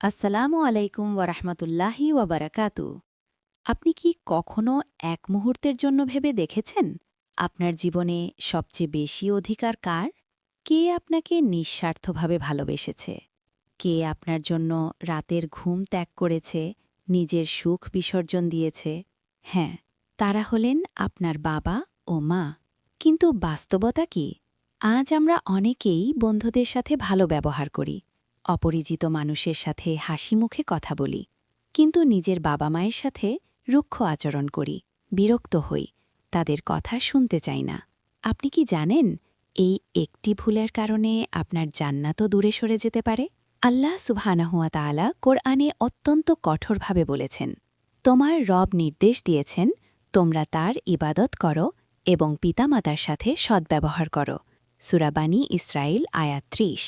আসসালামু আলাইকুম ওয়ারাহমাতুল্লাহি ওয়াবারাকাতু। আপনি কি কখনো এক মুহূর্তের জন্য ভেবে দেখেছেন আপনার জীবনে সবচেয়ে বেশি অধিকার কার? কে আপনাকে নিঃস্বার্থভাবে ভালোবেসেছে? কে আপনার জন্য রাতের ঘুম ত্যাগ করেছে, নিজের সুখ বিসর্জন দিয়েছে? হ্যাঁ, তারা হলেন আপনার বাবা ও মা। কিন্তু বাস্তবতা কি? আজ আমরা অনেকেই বন্ধুদের সাথে ভালো ব্যবহার করি, অপরিচিত মানুষের সাথে হাসি মুখে কথা বলি, কিন্তু নিজের বাবা মায়ের সাথে রুক্ষ আচরণ করি, বিরক্ত হই, তাদের কথা শুনতে চাই না। আপনি কি জানেন এই একটি ভুলের কারণে আপনার জান্নাতও দূরে সরে যেতে পারে? আল্লাহ সুবহানাহুয়া তাআলা কোরআনে অত্যন্ত কঠোরভাবে বলেছেন, তোমার রব নির্দেশ দিয়েছেন তোমরা তার ইবাদত করো এবং পিতামাতার সাথে সদ্ব্যবহার করো। সূরা বানী ইসরাঈল আয়াত ৩০।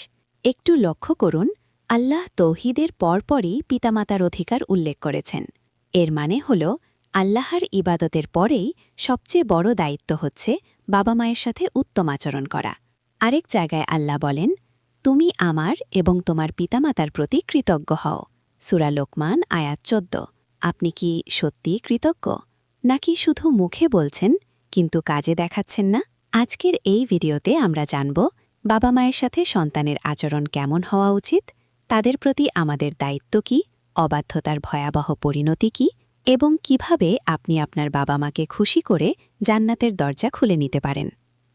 একটু লক্ষ্য করুন, আল্লাহ তৌহিদের পরপরই পিতামাতার অধিকার উল্লেখ করেছেন। এর মানে হল আল্লাহর ইবাদতের পরেই সবচেয়ে বড় দায়িত্ব হচ্ছে বাবা মায়ের সাথে উত্তম আচরণ করা। আরেক জায়গায় আল্লাহ বলেন, তুমি আমার এবং তোমার পিতামাতার প্রতি কৃতজ্ঞ হও। সূরা লোকমান আয়াত ১৪। আপনি কি সত্যিই কৃতজ্ঞ, নাকি শুধু মুখে বলছেন কিন্তু কাজে দেখাচ্ছেন না? আজকের এই ভিডিওতে আমরা জানব বাবা মায়ের সাথে সন্তানের আচরণ কেমন হওয়া উচিত, তাদের প্রতি আমাদের দায়িত্ব কি, অবাধ্যতার ভয়াবহ পরিণতি কি, এবং কিভাবে আপনি আপনার বাবা মাকে খুশি করে জান্নাতের দরজা খুলে নিতে পারেন।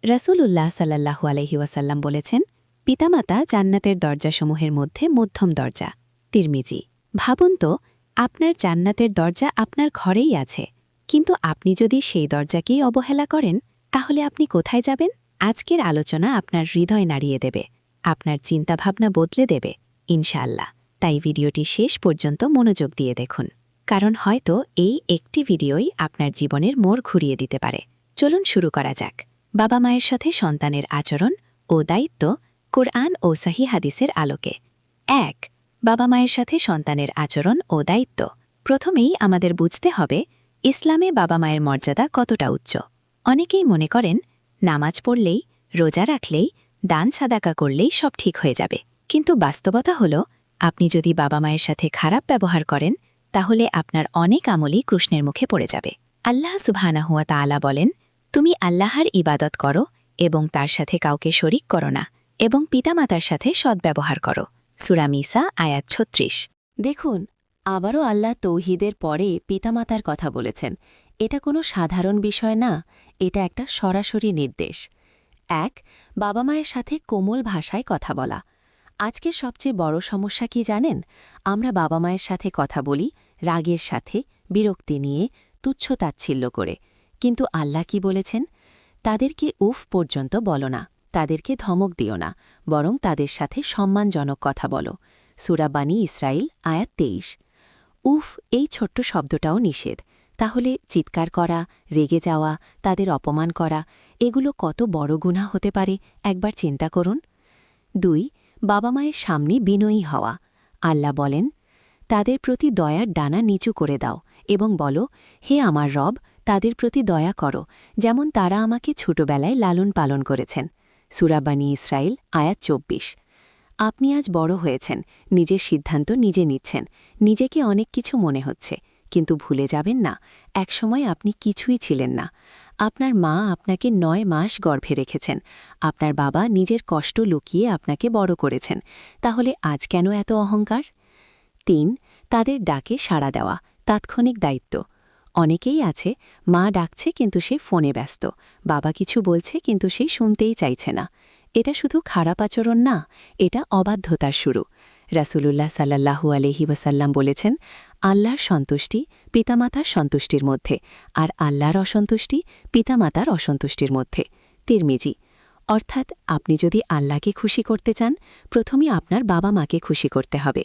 রাসূলুল্লাহ সাল্লাল্লাহু আলাইহি ওয়াসাল্লাম বলেছেন, পিতামাতা জান্নাতের দরজাসমূহের মধ্যে মধ্যম দরজা। তিরমিজি। ভাবুন তো, আপনার জান্নাতের দরজা আপনার ঘরেই আছে, কিন্তু আপনি যদি সেই দরজাকেই অবহেলা করেন, তাহলে আপনি কোথায় যাবেন? আজকের আলোচনা আপনার হৃদয় নাড়িয়ে দেবে, আপনার চিন্তাভাবনা বদলে দেবে, ইনশাআল্লাহ। তাই ভিডিওটি শেষ পর্যন্ত মনোযোগ দিয়ে দেখুন, কারণ হয়তো এই একটি ভিডিওই আপনার জীবনের মোড় ঘুরিয়ে দিতে পারে। চলুন শুরু করা যাক। বাবা মায়ের সাথে সন্তানের আচরণ ও দায়িত্ব কুরআন ও সহিহ হাদিসের আলোকে। ১. বাবা মায়ের সাথে সন্তানের আচরণ ও দায়িত্ব। প্রথমেই আমাদের বুঝতে হবে ইসলামে বাবা মায়ের মর্যাদা কতটা উচ্চ। অনেকেই মনে করেন নামাজ পড়লেই, রোজা রাখলেই, দান সাদাকা করলেই সব ঠিক হয়ে যাবে। কিন্তু বাস্তবতা হল, আপনি যদি বাবা মায়ের সাথে খারাপ ব্যবহার করেন, তাহলে আপনার অনেক আমলই কৃষ্ণের মুখে পড়ে যাবে। আল্লাহ সুবহানাহুয়া তাআলা বলেন, তুমি আল্লাহর ইবাদত করো এবং তার সাথে কাউকে শরিক করো না, এবং পিতামাতার সাথে সদ্ব্যবহার করো। সূরা মিসা আয়াত ৩৬। দেখুন, আবারও আল্লাহ তৌহিদের পরে পিতামাতার কথা বলেছেন। এটা কোনো সাধারণ বিষয় না, এটা একটা সরাসরি নির্দেশ। ১. বাবা মায়ের সাথে কোমল ভাষায় কথা বলা। আজকের সবচেয়ে বড় সমস্যা কি জানেন? আমরা বাবা মায়ের সাথে কথা বলি রাগের সাথে, বিরক্তি নিয়ে, তুচ্ছ-তাচ্ছিল্য করে। কিন্তু আল্লাহ কি বলেছেন? তাদেরকে উফ পর্যন্ত বলো না, তাদেরকে ধমক দিও না, বরং তাদের সাথে সম্মানজনক কথা বলো। সূরা বানী ইসরাঈল আয়াত ২৩। উফ এই ছোট্ট শব্দটাও নিষেধ। তাহলে চিৎকার করা, রেগে যাওয়া, তাদের অপমান করা, এগুলো কত বড় গুনাহ হতে পারে একবার চিন্তা করুন। ২. বাবা মায়ের সামনে বিনয়ী হওয়া। আল্লাহ বলেন, তাদের প্রতি দয়ার ডানা নিচু করে দাও এবং বলো, হে আমার রব, তাদের প্রতি দয়া করো, যেমন তারা আমাকে ছোটবেলায় লালন পালন করেছেন। সূরা বানী ইসরাঈল আয়াত ২৪। আপনি আজ বড় হয়েছেন, নিজের সিদ্ধান্ত নিজে নিচ্ছেন, নিজেকে অনেক কিছু মনে হচ্ছে, কিন্তু ভুলে যাবেন না, একসময় আপনি কিছুই ছিলেন না। আপনার মা আপনাকে ৯ মাস গর্ভে রেখেছেন, আপনার বাবা নিজের কষ্ট লুকিয়ে আপনাকে বড় করেছেন। তাহলে আজ কেন এত অহংকার? ৩. তাদের ডাকে সাড়া দেওয়া, তাৎক্ষণিক দায়িত্ব। অনেকেই আছে, মা ডাকছে কিন্তু সে ফোনে ব্যস্ত, বাবা কিছু বলছে কিন্তু সে শুনতেই চাইছে না। এটা শুধু খারাপ আচরণ না, এটা অবাধ্যতার শুরু। রাসূলুল্লাহ সাল্লাল্লাহু আলাইহি ওয়াসাল্লাম বলেছেন, আল্লাহর সন্তুষ্টি পিতামাতার সন্তুষ্টির মধ্যে, আর আল্লাহর অসন্তুষ্টি পিতামাতার অসন্তুষ্টির মধ্যে। তিরমিজি। অর্থাৎ আপনি যদি আল্লাহকে খুশি করতে চান, প্রথমে আপনার বাবা মাকে খুশি করতে হবে।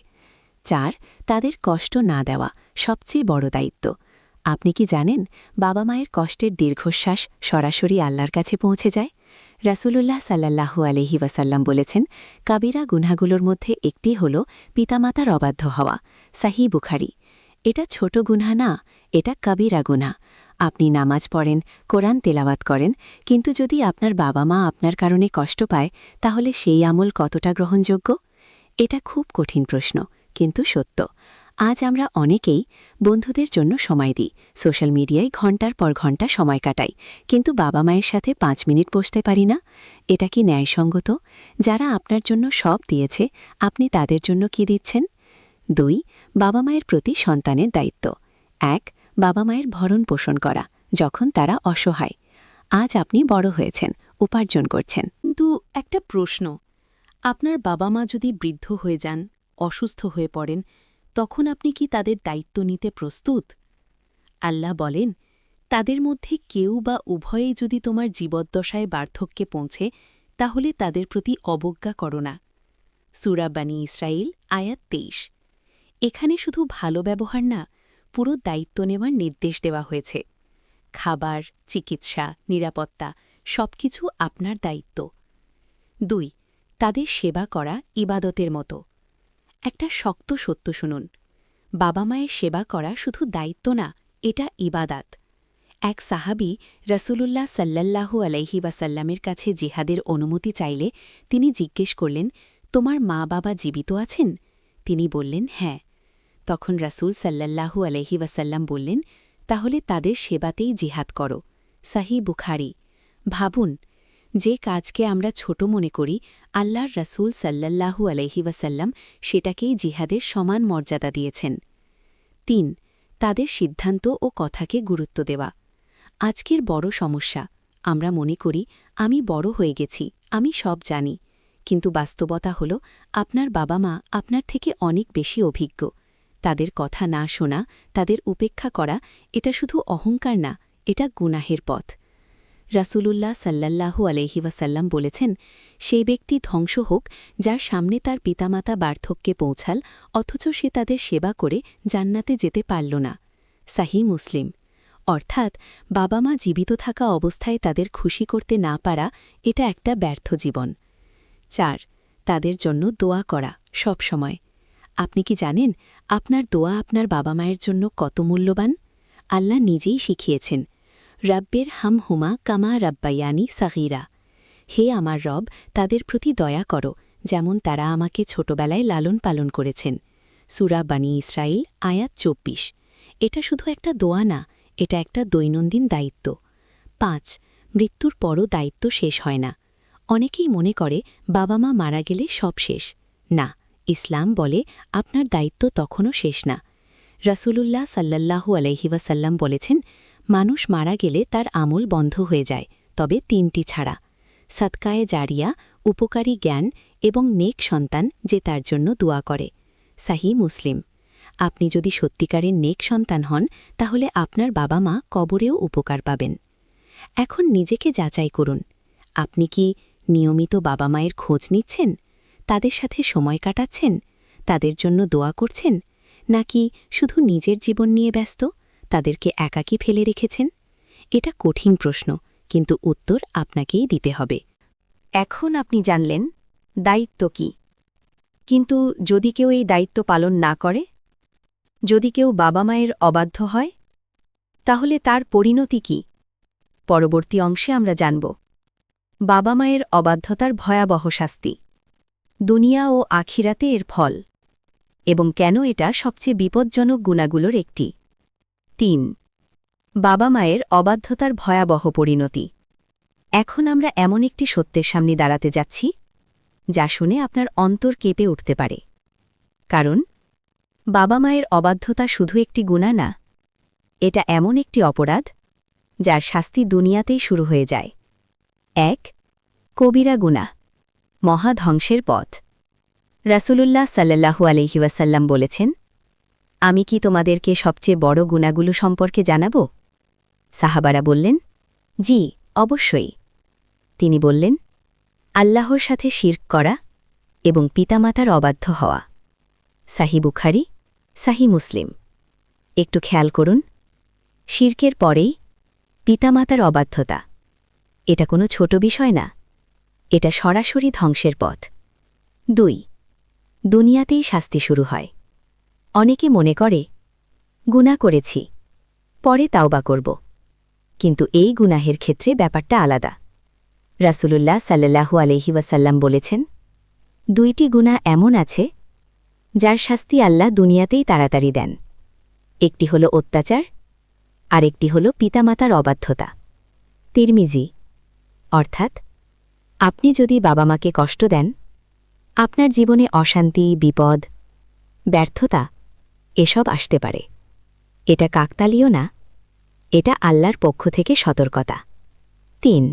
৪. তাদের কষ্ট না দেওয়া সবচেয়ে বড় দায়িত্ব। আপনি কি জানেন, বাবা মায়ের কষ্টের দীর্ঘশ্বাস সরাসরি আল্লাহর কাছে পৌঁছে যায়? রাসূলুল্লাহ সাল্লাল্লাহু আলাইহি ওয়াসাল্লাম বলেছেন, কাবিরা গুনাহগুলোর মধ্যে একটি হল পিতামাতার অবাধ্য হওয়া। সাহিহ বুখারী। এটা ছোট গুনাহ না, এটা কাবিরা গুনাহ। আপনি নামাজ পড়েন, কোরআন তেলাওয়াত করেন, কিন্তু যদি আপনার বাবা মা আপনার কারণে কষ্ট পায়, তাহলে সেই আমল কতটা গ্রহণযোগ্য? এটা খুব কঠিন প্রশ্ন, কিন্তু সত্য। আজ আমরা অনেকেই বন্ধুদের জন্য সময় দিই, সোশ্যাল মিডিয়ায় ঘণ্টার পর ঘণ্টা সময় কাটাই, কিন্তু বাবা মায়ের সাথে 5 মিনিট বসতে পারি না। এটা কি ন্যায়সঙ্গত? যারা আপনার জন্য সব দিয়েছে, আপনি তাদের জন্য কি দিচ্ছেন? 2. বাবা মায়ের প্রতি সন্তানের দায়িত্ব। 1. বাবা মায়ের ভরণ পোষণ করা যখন তারা অসহায়। আজ আপনি বড় হয়েছেন, উপার্জন করছেন, কিন্তু একটা প্রশ্ন, আপনার বাবা মা যদি বৃদ্ধ হয়ে যান, অসুস্থ হয়ে পড়েন, তখন আপনি কি তাদের দায়িত্ব নিতে প্রস্তুত? আল্লাহ বলেন, তাদের মধ্যে কেউ বা উভয়েই যদি তোমার জীবদ্দশায় বার্ধক্যে পৌঁছে, তাহলে তাদের প্রতি অবজ্ঞা করো না। সূরা বানী ইসরাঈল আয়াত 23। এখানে শুধু ভালো ব্যবহার না, পুরো দায়িত্ব নেওয়ার নির্দেশ দেওয়া হয়েছে। খাবার, চিকিৎসা, নিরাপত্তা সবকিছু আপনার দায়িত্ব। 2. তাদের সেবা করা ইবাদতের মতো। একটা শক্ত সত্য শুনুন, বাবা মায়ের সেবা করা শুধু দায়িত্ব না, এটা ইবাদাত। এক সাহাবী রাসূলুল্লাহ সাল্লাল্লাহু আলাইহি ওয়াসাল্লামের কাছে জিহাদের অনুমতি চাইলে তিনি জিজ্ঞেস করলেন, তোমার মা বাবা জীবিত আছেন? তিনি বললেন, হ্যাঁ। তখন রাসূল সাল্লাল্লাহু আলাইহি ওয়াসাল্লাম বললেন, তাহলে তাদের সেবাতেই জিহাদ করো। সাহিহ বুখারী। ভাবুন, যে কাজকে আমরা ছোট মনে করি, আল্লাহর রাসূল সাল্লাল্লাহু আলাইহি ওয়াসাল্লাম সেটাকেই জিহাদের সমান মর্যাদা দিয়েছেন। 3. তাদের সিদ্ধান্ত ও কথাকে গুরুত্ব দেওয়া। আজকের বড় সমস্যা, আমরা মনে করি আমি বড় হয়ে গেছি, আমি সব জানি। কিন্তু বাস্তবতা হল, আপনার বাবা মা আপনার থেকে অনেক বেশি অভিজ্ঞ। তাদের কথা না শোনা, তাদের উপেক্ষা করা, এটা শুধু অহংকার না, এটা গুনাহের পথ। রাসূলুল্লাহ সাল্লাল্লাহু আলাইহি ওয়াসাল্লাম বলেছেন, সেই ব্যক্তি ধ্বংস হোক যার সামনে তার পিতামাতা বার্ধক্যে পৌঁছাল, অথচ সে তাদের সেবা করে জান্নাতে যেতে পারল না। সাহিহ মুসলিম। অর্থাৎ বাবা মা জীবিত থাকা অবস্থায় তাদের খুশি করতে না পারা, এটা একটা ব্যর্থ জীবন। 4. তাদের জন্য দোয়া করা সব সময়। আপনি কি জানেন আপনার দোয়া আপনার বাবা মায়ের জন্য কত মূল্যবান? আল্লাহ নিজেই শিখিয়েছেন, রাব্বের হাম হুমা কামা রাব্বায়ানি সাগীরা। হে আমার রব, তাদের প্রতি দয়া করো, যেমন তারা আমাকে ছোটবেলায় লালন পালন করেছেন। সূরা বানী ইসরাঈল আয়াত 24। এটা শুধু একটা দোয়া না, এটা একটা দৈনন্দিন দায়িত্ব। 5. মৃত্যুর পরও দায়িত্ব শেষ হয় না। অনেকেই মনে করে বাবা মা মারা গেলে সব শেষ। না, ইসলাম বলে আপনার দায়িত্ব তখনও শেষ না। রাসূলুল্লাহ সাল্লাল্লাহু আলাইহি ওয়াসাল্লাম বলেছেন, মানুষ মারা গেলে তার আমল বন্ধ হয়ে যায়, তবে 3টি ছাড়া: সাদকায়ে জারিয়া, উপকারী জ্ঞান এবং নেক সন্তান যে তার জন্য দোয়া করে। সাহিহ মুসলিম। আপনি যদি সত্যিকারের নেক সন্তান হন, তাহলে আপনার বাবা মা কবরেও উপকার পাবেন। এখন নিজেকে যাচাই করুন, আপনি কি নিয়মিত বাবা মায়ের খোঁজ নিচ্ছেন? তাদের সাথে সময় কাটাচ্ছেন? তাদের জন্য দোয়া করছেন? নাকি শুধু নিজের জীবন নিয়ে ব্যস্ত, তাদেরকে একাকী ফেলে রেখেছেন? এটা কঠিন প্রশ্ন, কিন্তু উত্তর আপনাকেই দিতে হবে। এখন আপনি জানলেন দায়িত্ব কি। কিন্তু যদি কেউ এই দায়িত্ব পালন না করে, যদি কেউ বাবা মায়ের অবাধ্য হয়, তাহলে তার পরিণতি কি? পরবর্তী অংশে আমরা জানব বাবা মায়ের অবাধ্যতার ভয়াবহ শাস্তি, দুনিয়া ও আখিরাতে এর ফল, এবং কেন এটা সবচেয়ে বিপজ্জনক গুণাগুলোর একটি। 3. বাবা মায়ের অবাধ্যতার ভয়াবহ পরিণতি। এখন আমরা এমন একটি সত্যের সামনে দাঁড়াতে যাচ্ছি, যা শুনে আপনার অন্তর কেঁপে উঠতে পারে। কারণ বাবা মায়ের অবাধ্যতা শুধু একটি গুনাহ না, এটা এমন একটি অপরাধ যার শাস্তি দুনিয়াতেই শুরু হয়ে যায়। 1. কবিরা গুনাহ, মহা ধ্বংসের পথ। রাসূলুল্লাহ সাল্লাল্লাহু আলাইহি ওয়াসাল্লাম বলেছেন, আমি কি তোমাদেরকে সবচেয়ে বড় গুনাহগুলো সম্পর্কে জানাব? সাহাবারা বললেন, জি, অবশ্যই। তিনি বললেন, আল্লাহর সাথে শিরক করা এবং পিতামাতার অবাধ্য হওয়া। সাহিহ বুখারী, সাহিহ মুসলিম। একটু খেয়াল করুন, শিরকের পরেই পিতামাতার অবাধ্যতা। এটা কোনো ছোট বিষয় না, এটা সরাসরি ধ্বংসের পথ। 2. দুনিয়াতেই শাস্তি শুরু হয়। অনেকে মনে করে গুনাহ করেছি, পরে তাওবা করব। কিন্তু এই গুনাহের ক্ষেত্রে ব্যাপারটা আলাদা। রাসূলুল্লাহ সাল্লাল্লাহু আলাইহি ওয়াসাল্লাম বলেছেন, 2টি গুনাহ এমন আছে যার শাস্তি আল্লাহ দুনিয়াতেই তাড়াতাড়ি দেন। একটি হল অত্যাচার, আর একটি হল পিতামাতার অবাধ্যতা। তিরমিজি, অর্থাৎ আপনি যদি বাবা মাকে কষ্ট দেন, আপনার জীবনে অশান্তি, বিপদ, ব্যর্থতা এসব আসতে পারে। এটা কাকতালীয় না, এটা আল্লাহর পক্ষ থেকে সতর্কতা। ৩.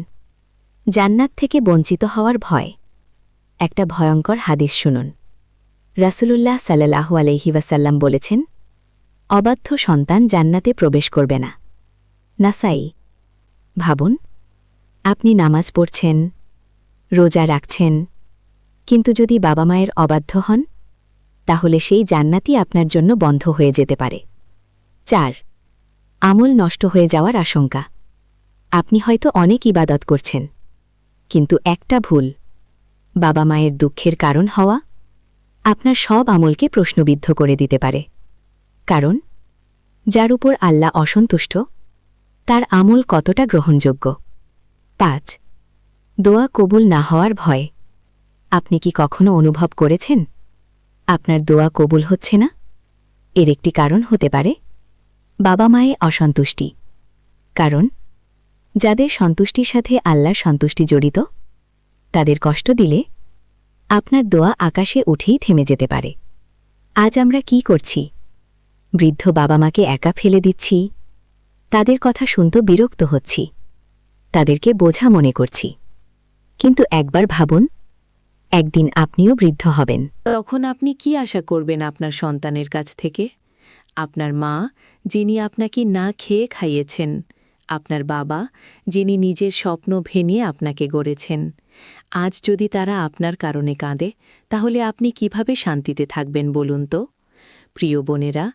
জান্নাত থেকে বঞ্চিত হওয়ার ভয়। একটা ভয়ঙ্কর হাদিস শুনুন। রাসূলুল্লাহ সাল্লাল্লাহু আলাইহি ওয়াসাল্লাম বলেছেন, অবাধ্য সন্তান জান্নাতে প্রবেশ করবে না। নাসাই। ভাবুন, আপনি নামাজ পড়ছেন, রোজা রাখছেন, কিন্তু যদি বাবা মায়ের অবাধ্য হন, তাহলে সেই জান্নাতই আপনার জন্য বন্ধ হয়ে যেতে পারে। ৪. আমল নষ্ট হয়ে যাওয়ার আশঙ্কা। আপনি হয়তো অনেক ইবাদত করছেন, কিন্তু একটা ভুল, বাবা মায়ের দুঃখের কারণ হওয়া, আপনার সব আমলকে প্রশ্নবিদ্ধ করে দিতে পারে। কারণ যার উপর আল্লাহ অসন্তুষ্ট, তার আমল কতটা গ্রহণযোগ্য। ৫. দোয়া কবুল না হওয়ার ভয়। আপনি কি কখনো অনুভব করেছেন আপনার দোয়া কবুল হচ্ছে না? এর একটি কারণ হতে পারে বাবা মায়ে অসন্তুষ্টি। কারণ যাদের সন্তুষ্টির সাথে আল্লাহর সন্তুষ্টি জড়িত, তাদের কষ্ট দিলে আপনার দোয়া আকাশে উঠেই থেমে যেতে পারে। আজ আমরা কি করছি? বৃদ্ধ বাবা মাকে একা ফেলে দিচ্ছি, তাদের কথা শুনতে বিরক্ত হচ্ছি, তাদেরকে বোঝা মনে করছি। কিন্তু একবার ভাবুন, একদিন আপনিও বৃদ্ধ হবেন। তখন আপনি কি আশা করবেন আপনার সন্তানের কাছ থেকে? আপনার মা, যিনি আপনাকে না খেয়ে খাইয়েছেন, আপনার বাবা, যিনি নিজের স্বপ্ন ভেঙে আপনাকে গড়েছেন। আজ যদি তারা আপনার কারণে কাঁদে, তাহলে আপনি কিভাবে শান্তিতে থাকবেন বলুন তো? প্রিয় বোনেরা,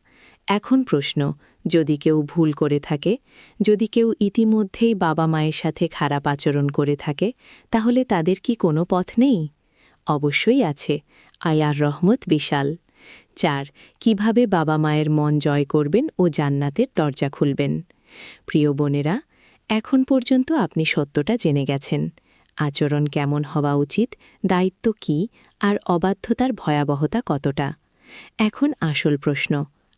এখন প্রশ্ন, যদি কেউ ভুল করে থাকে, যদি কেউ ইতিমধ্যেই বাবা মায়ের সাথে খারাপ আচরণ করে থাকে, তাহলে তাদের কি কোনো পথ নেই? অবশ্যই আছে। আয়ার রহমত বিশাল। ৪. কিভাবে বাবা মায়ের মন জয় করবেন ও জান্নাতের দরজা খুলবেন? প্রিয় বোনেরা, এখন পর্যন্ত আপনি সত্যটা জেনে গেছেন। আচরণ কেমন হওয়া উচিত, দায়িত্ব কি, আর অবাধ্যতার ভয়াবহতা কতটা। এখন আসল প্রশ্ন,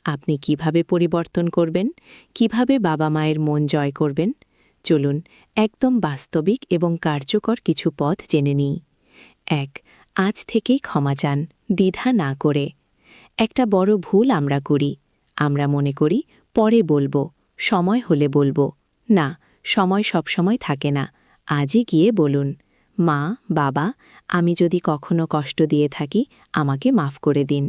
আপনি কিভাবে পরিবর্তন করবেন? কিভাবে বাবা মায়ের মন জয় করবেন? চলুন একদম বাস্তবিক এবং কার্যকর কিছু পথ জেনে নিই। ১. আজ থেকেই ক্ষমা চান, দ্বিধা না করে। একটা বড় ভুল আমরা করি। আমরা মনে করি পরে বলবো, সময় হলে বলবো। না, সময় সবসময় থাকে না। আজই গিয়ে বলুন, মা, বাবা, আমি যদি কখনো কষ্ট দিয়ে থাকি, আমাকে মাফ করে দিন।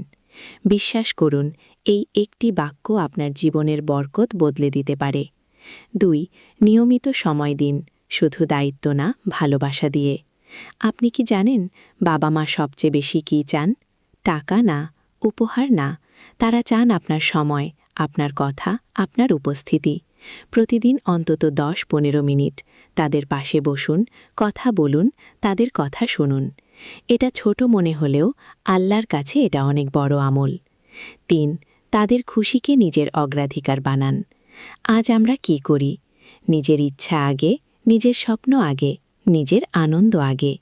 বিশ্বাস করুন, এই একটি বাক্য আপনার জীবনের বরকত বদলে দিতে পারে। ২. নিয়মিত সময় দিন, শুধু দায়িত্ব না, ভালোবাসা দিয়ে। আপনি কি জানেন বাবা মা সবচেয়ে বেশি কী চান? টাকা না, উপহার না, তারা চান আপনার সময়, আপনার কথা, আপনার উপস্থিতি। প্রতিদিন অন্তত ১০-১৫ মিনিট তাদের পাশে বসুন, কথা বলুন, তাদের কথা শুনুন। এটা ছোট মনে হলেও আল্লাহর কাছে এটা অনেক বড় আমল। ৩. তাদের খুশিকে নিজের অগ্রাধিকার বানান। আজ আমরা কি করি? নিজের ইচ্ছা আগে, নিজের স্বপ্ন আগে, নিজের আনন্দ আগে।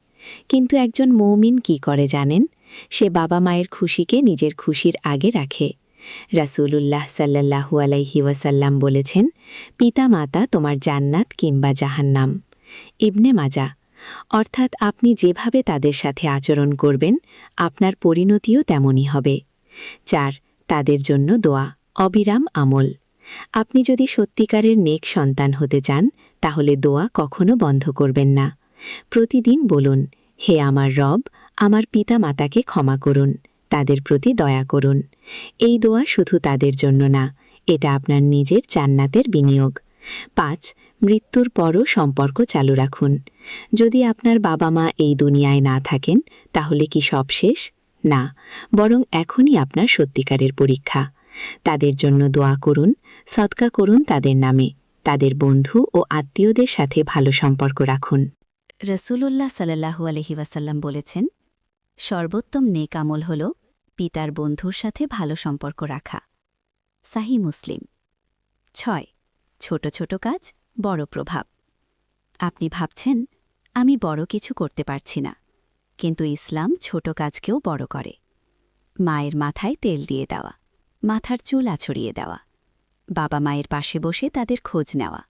কিন্তু একজন মুমিন কি করে জানেন? সে বাবা মায়ের খুশিকে নিজের খুশির আগে রাখে। রাসূলুল্লাহ সাল্লাল্লাহু আলাইহি ওয়াসাল্লাম বলেছেন, পিতা মাতা তোমার জান্নাত কিংবা জাহান্নাম। ইবনে মাজা। অর্থাৎ আপনি যেভাবে তাদের সাথে আচরণ করবেন, আপনার পরিণতিও তেমনই হবে। ৪. তাদের জন্য দোয়া, অবিরাম আমল। আপনি যদি সত্যিকারের নেক সন্তান হতে চান, তাহলে দোয়া কখনো বন্ধ করবেন না। প্রতিদিন বলুন, হে আমার রব, আমার পিতা মাতাকে ক্ষমা করুন, তাদের প্রতি দয়া করুন। এই দোয়া শুধু তাদের জন্য না, এটা আপনার নিজের জান্নাতের বিনিয়োগ। ৫. মৃত্যুর পরও সম্পর্ক চালু রাখুন। যদি আপনার বাবা মা এই দুনিয়ায় না থাকেন, তাহলে কি সব শেষ? না, বরং এখনই আপনার সত্যিকারের পরীক্ষা। তাদের জন্য দোয়া করুন, সদকা করুন তাদের নামে, তাদের বন্ধু ও আত্মীয়দের সাথে ভালো সম্পর্ক রাখুন। রাসূলুল্লাহ সাল্লাল্লাহু আলাইহি ওয়াসাল্লাম বলেছেন, সর্বোত্তম নেক আমল হল পিতার বন্ধুর সাথে ভালো সম্পর্ক রাখা। সাহি মুসলিম। ৬. ছোট ছোট কাজ, বড় প্রভাব। আপনি ভাবছেন, আমি বড় কিছু করতে পারছি না, কিন্তু ইসলাম ছোট কাজকেও বড় করে। মায়ের মাথায় তেল দিয়ে দেওয়া, মাথার চুল আছড়িয়ে দেওয়া, বাবা মায়ের পাশে বসে তাদের খোঁজ নেওয়া,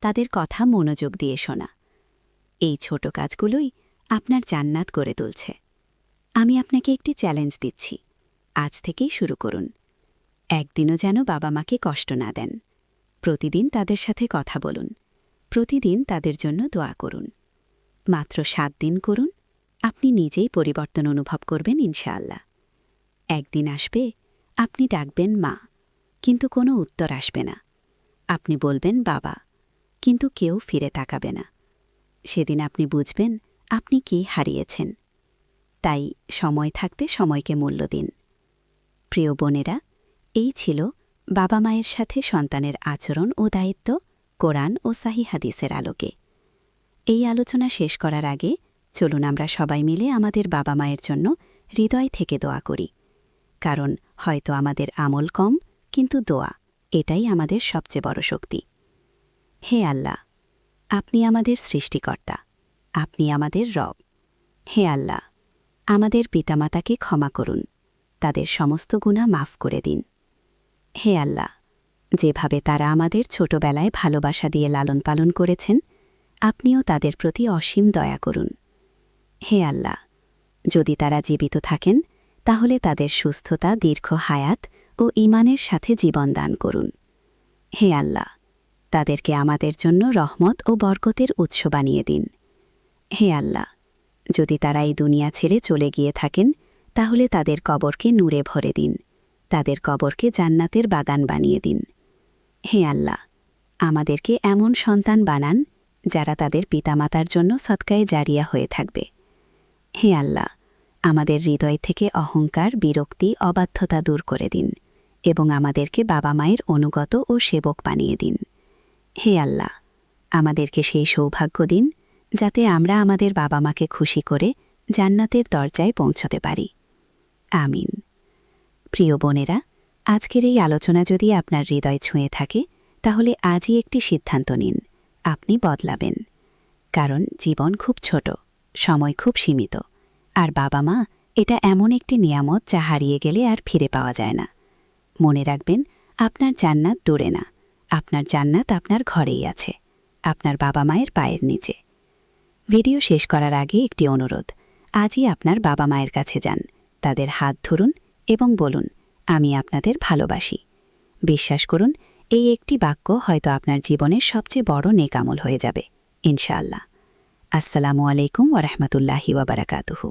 তাদের কথা মনোযোগ দিয়ে শোনা। এই ছোট কাজগুলোই আপনার জান্নাত করে তুলছে। আমি আপনাকে একটি চ্যালেঞ্জ দিচ্ছি, আজ থেকেই শুরু করুন। একদিনও যেন বাবা মাকে কষ্ট না দেন। প্রতিদিন তাদের সাথে কথা বলুন, প্রতিদিন তাদের জন্য দোয়া করুন। মাত্র 7 দিন করুন, আপনি নিজেই পরিবর্তন অনুভব করবেন ইনশাআল্লাহ। একদিন আসবে, আপনি ডাকবেন মা, কিন্তু কোনো উত্তর আসবে না। আপনি বলবেন বাবা, কিন্তু কেউ ফিরে তাকাবে না। সেদিন আপনি বুঝবেন আপনি কি হারিয়েছেন। তাই সময় থাকতে সময়কে মূল্য দিন। প্রিয় বোনেরা, এই ছিল বাবা মায়ের সাথে সন্তানের আচরণ ও দায়িত্ব কোরআন ও সহিহ হাদিসের আলোকে। এই আলোচনা শেষ করার আগে চলুন আমরা সবাই মিলে আমাদের বাবা মায়ের জন্য হৃদয় থেকে দোয়া করি। কারণ হয়তো আমাদের আমল কম, কিন্তু দোয়া এটাই আমাদের সবচেয়ে বড় শক্তি। হে আল্লাহ, আপনি আমাদের সৃষ্টিকর্তা, আপনি আমাদের রব। হে আল্লাহ, আমাদের পিতামাতাকে ক্ষমা করুন, তাদের সমস্ত গুনাহ মাফ করে দিন। হে আল্লাহ, যেভাবে তারা আমাদের ছোটবেলায় ভালোবাসা দিয়ে লালন পালন করেছেন, আপনিও তাদের প্রতি অসীম দয়া করুন। হে আল্লাহ, যদি তারা জীবিত থাকেন তাহলে তাদের সুস্থতা, দীর্ঘ হায়াত ও ঈমানের সাথে জীবন দান করুন। হে আল্লাহ, তাদেরকে আমাদের জন্য রহমত ও বরকতের উৎস বানিয়ে দিন। হে আল্লাহ, যদি তারা এই দুনিয়া ছেড়ে চলে গিয়ে থাকেন তাহলে তাদের কবরকে নূরে ভরে দিন, তাদের কবরকে জান্নাতের বাগান বানিয়ে দিন। হে আল্লাহ, আমাদেরকে এমন সন্তান বানান যারা তাদের পিতামাতার জন্য সদকায়ে জারিয়া হয়ে থাকবে। হে আল্লাহ, আমাদের হৃদয় থেকে অহংকার, বিরক্তি, অবাধ্যতা দূর করে দিন এবং আমাদেরকে বাবা মায়ের অনুগত ও সেবক বানিয়ে দিন। হে আল্লাহ, আমাদেরকে সেই সৌভাগ্য দিন যাতে আমরা আমাদের বাবা মাকে খুশি করে জান্নাতের দরজায় পৌঁছতে পারি। আমিন। প্রিয় বোনেরা, আজকের এই আলোচনা যদি আপনার হৃদয় ছুঁয়ে থাকে তাহলে আজই একটি সিদ্ধান্ত নিন, আপনি বদলাবেন। কারণ জীবন খুব ছোট, সময় খুব সীমিত, আর বাবা মা এটা এমন একটি নিয়ামত যা হারিয়ে গেলে আর ফিরে পাওয়া যায় না। মনে রাখবেন, আপনার জান্নাত দূরে না, আপনার জান্নাত আপনার ঘরেই আছে, আপনার বাবা মায়ের পায়ের নিচে। ভিডিও শেষ করার আগে একটি অনুরোধ, আজই আপনার বাবা মায়ের কাছে যান, তাদের হাত ধরুন এবং বলুন, আমি আপনাদের ভালোবাসি। বিশ্বাস করুন, এই একটি বাক্য হয়তো আপনার জীবনের সবচেয়ে বড় নেক আমল হয়ে যাবে ইনশাআল্লাহ। আসসালামু আলাইকুম ওয়া রাহমাতুল্লাহি ওয়া বারাকাতুহু।